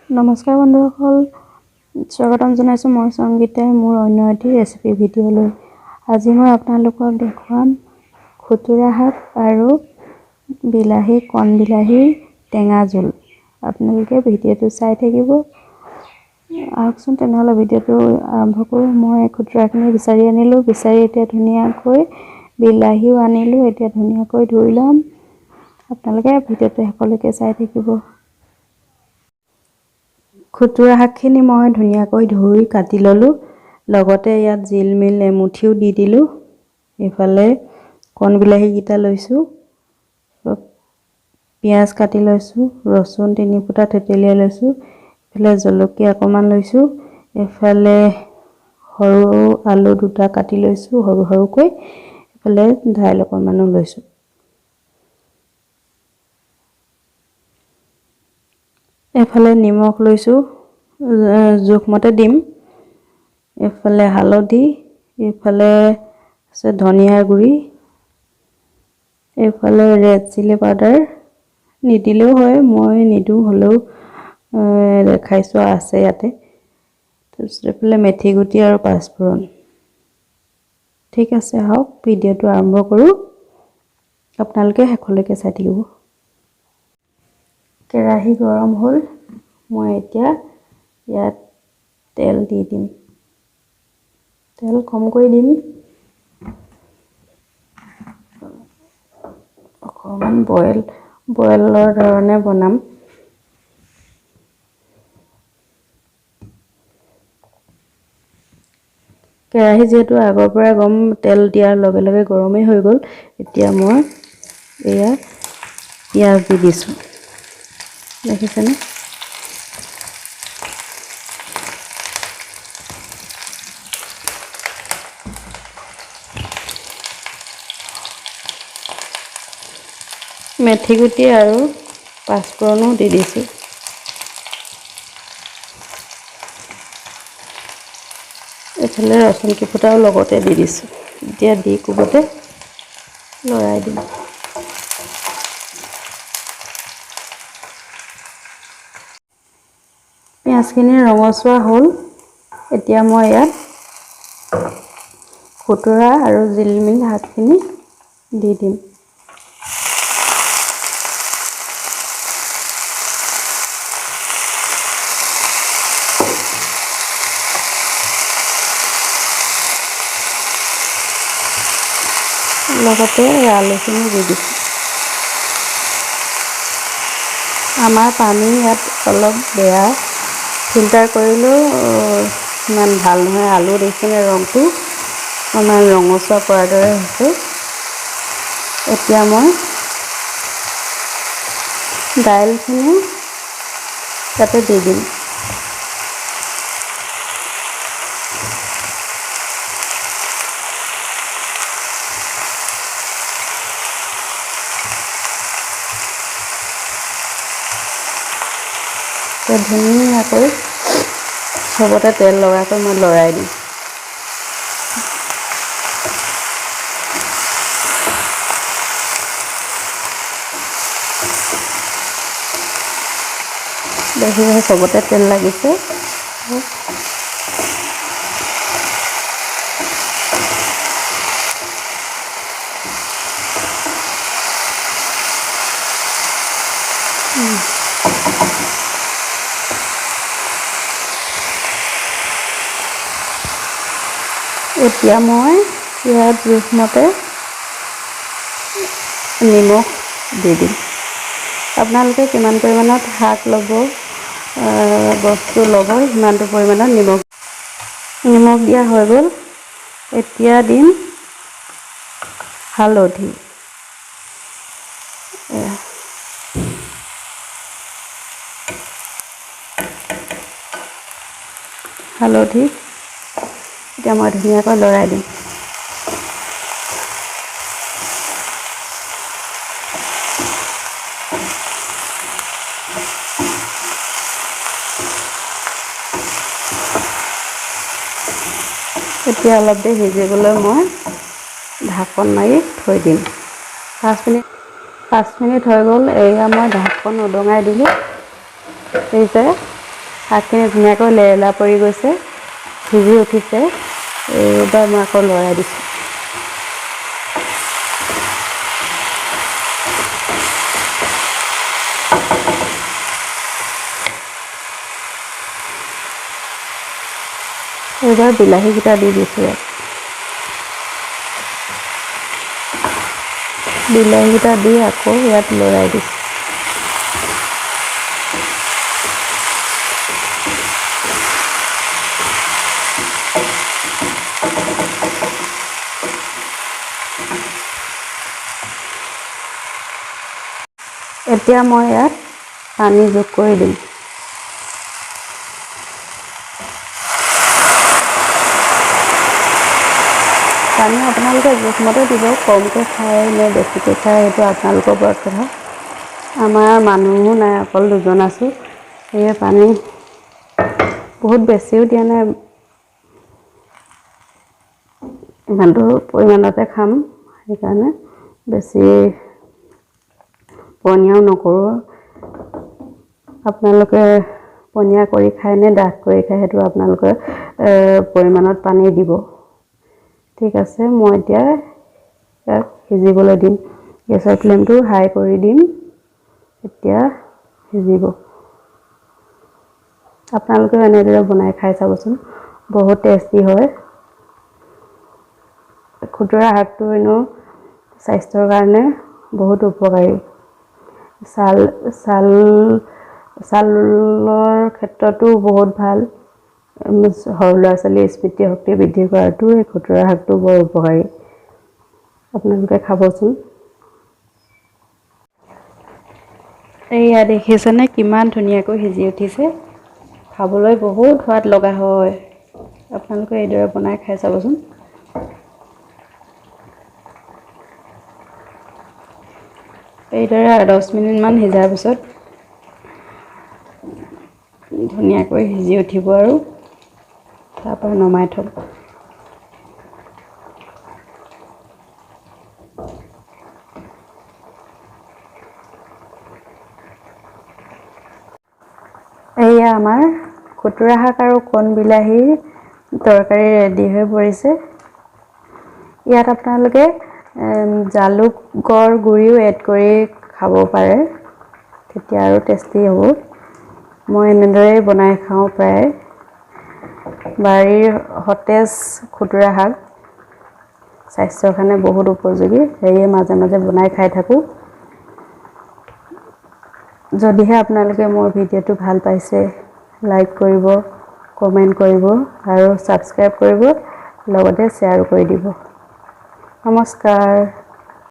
নমস্কাৰ বন্ধুসকল, স্বাগতম জনাইছোঁ মই সংগীতাই মোৰ অন্য এটি ৰেচিপি ভিডিঅ'লৈ। আজি মই আপোনালোকক দেখুৱাম খুতুৰা শাক আৰু কণ বিলাহীৰ টেঙা জোল। আপোনালোকে ভিডিঅ'টো চাই থাকিব। আহকচোন তেনেহ'লে ভিডিঅ'টো আৰম্ভ কৰোঁ। মই খুতুৰাখিনি বিচাৰি আনিলোঁ। বিচাৰি এতিয়া ধুনীয়াকৈ বিলাহীও আনিলোঁ। এতিয়া ধুনীয়াকৈ ধুই ল'ম। আপোনালোকে ভিডিঅ'টো শেষলৈকে চাই থাকিব। খুতুৰা শাকখিনি মই ধুনীয়াকৈ ধুই কাটি ল'লোঁ। লগতে ইয়াত জিলমিল এমুঠিও দি দিলোঁ। এইফালে কণ বিলাহীকেইটা লৈছোঁ, পিঁয়াজ কাটি লৈছোঁ, ৰচুন 3 ফুটা থেতেলিয়াই লৈছোঁ, এইফালে জলকীয়া অকণমান লৈছোঁ, এইফালে সৰু আলু 2টা কাটি লৈছোঁ সৰু সৰুকৈ, এইফালে দাইল অকণমানো লৈছোঁ। এইফালে নিমখ লৈছোঁ, জোখমতে দিম। এইফালে হালধি, এইফালে আছে ধনিয়াৰ গুড়ি, এইফালে ৰেড চিলি পাউডাৰ নিদিলেও হয়, মই নিদিওঁ, হ'লেও দেখাইছোঁ আছে ইয়াতে। তাৰপিছত এইফালে মেথি গুটি আৰু পাঁচফোৰণ। ঠিক আছে, আহক ভিডিঅ'টো আৰম্ভ কৰোঁ। আপোনালোকে শেষলৈকে চাই থাকিব। কেৰাহী গৰম হ'ল। মই এতিয়া ইয়াত তেল দি দিম। তেল কমকৈ দিম। অকণমান বইলৰ ধৰণে বনাম। কেৰাহী যিহেতু আগৰ পৰাই তেল দিয়াৰ লগে লগে গৰমেই হৈ গ'ল। এতিয়া মই এয়া পিঁয়াজ দি দিছোঁ। দেখিছেনে? মেথি গুটি আৰু পাঁচফোৰণো দি দিছোঁ। এইফালে ৰচুন কেইফুটাও লগতে দি দিছোঁ। এতিয়া দি কোবতে লৰাই দিম। পিঁয়াজখিনি ৰঙচুৱা হ'ল। এতিয়া মই ইয়াত খুতুৰা আৰু জিলমিল শাকখিনি দি দিম। লগতে আলুখিনি দি দিছোঁ। আমাৰ পানী ইয়াত অলপ বেয়া, ফিল্টাৰ কৰিলেও ইমান ভাল নহয়। আলু দেখিলে ৰংটো অকণমান ৰঙচুৱা পৰাৰ দৰে হৈছে। এতিয়া মই দাইলখিনি তাতে দি দিম। ধুনীয়াকৈ চবতে তেল লগাকৈ মই লৰাই দিম। দেখিছে চবতে তেল লাগিছে। এতিয়া মই ইয়াত জোখমতে নিমখ দি দিম। আপোনালোকে কিমান পৰিমাণত শাক ল'ব, বস্তু ল'ব, সিমানটো পৰিমাণত নিমখ দিয়া হৈ গ'ল। এতিয়া দিম হালধি। এতিয়া মই ধুনীয়াকৈ লৰাই দিম। এতিয়া অলপ দেৰি সিজিবলৈ মই ঢাকন মাৰি থৈ দিম। 5 মিনিট হৈ গ'ল। এয়া মই ঢাকন উদঙাই দিলোঁ। দেখিছে শাকখিনি ধুনীয়াকৈ লেৰেলা পৰি গৈছে, সিজি উঠিছে। এইবাৰ মই আকৌ লৰাই দিছোঁ। এইবাৰ বিলাহীকেইটা দি দিছোঁ ইয়াত। বিলাহীকেইটা দি আকৌ ইয়াত লৰাই দিছোঁ। এতিয়া মই ইয়াত পানী যোগ কৰি দিম। পানী আপোনালোকে জোখমতে দিব, কমকৈ খায় নে বেছিকৈ খায় সেইটো আপোনালোকৰ ওপৰত কথা। আমাৰ মানুহো নাই, অকল 2জন আছোঁ, সেয়ে পানী বহুত বেছিও দিয়া নাই, ইমানটো পৰিমাণতে খাম, সেইকাৰণে বেছি পনীয়াও নকৰোঁ। আপোনালোকে পনীয়া কৰি খায় নে ডাঠ কৰি খায় সেইটো আপোনালোকে পৰিমাণত পানী দিব। ঠিক আছে, মই এতিয়া ইয়াক সিজিবলৈ দিম। গেছৰ ফ্লেমটো হাই কৰি দিম। এতিয়া সিজিব। আপোনালোকেও এনেদৰে বনাই খাই চাবচোন, বহুত টেষ্টি হয়। খুতুৰা শাকটো এনেও স্বাস্থ্যৰ কাৰণে বহুত উপকাৰী। ছালৰ ক্ষেত্ৰতো বহুত ভাল। সৰু ল'ৰা ছোৱালীৰ স্মৃতি শক্তি বৃদ্ধি কৰাটো এই খুতুৰা শাকটো বৰ উপকাৰী। আপোনালোকে খাবচোন। এয়া দেখিছেনে কিমান ধুনীয়াকৈ সিজি উঠিছে। খাবলৈ বহুত সোৱাদ লগা হয়। আপোনালোকে এইদৰে বনাই খাই চাবচোন। এইদৰে 10 মিনিটমান সিজাৰ পিছত ধুনীয়াকৈ সিজি উঠিব আৰু তাৰপৰা নমাই থ'ব। এয়া আমাৰ খুতুৰা শাক আৰু কণ বিলাহীৰ তৰকাৰী ৰেডি হৈ পৰিছে। ইয়াত আপোনালোকে জালুকৰ গুড়িও এড কৰি খাব পাৰে, তেতিয়া আৰু টেষ্টি হ'ব। মই এনেদৰেই বনাই খাওঁ প্ৰায়। বাৰীৰ সতেজ খুতুৰা শাক স্বাস্থ্যৰ কাৰণে বহুত উপযোগী, সেয়ে মাজে মাজে বনাই খাই থাকোঁ। যদিহে আপোনালোকে মোৰ ভিডিঅ'টো ভাল পাইছে, লাইক কৰিব, কমেণ্ট কৰিব আৰু ছাবস্ক্ৰাইব কৰিব, লগতে শ্বেয়াৰো কৰি দিব। নমস্কাৰ।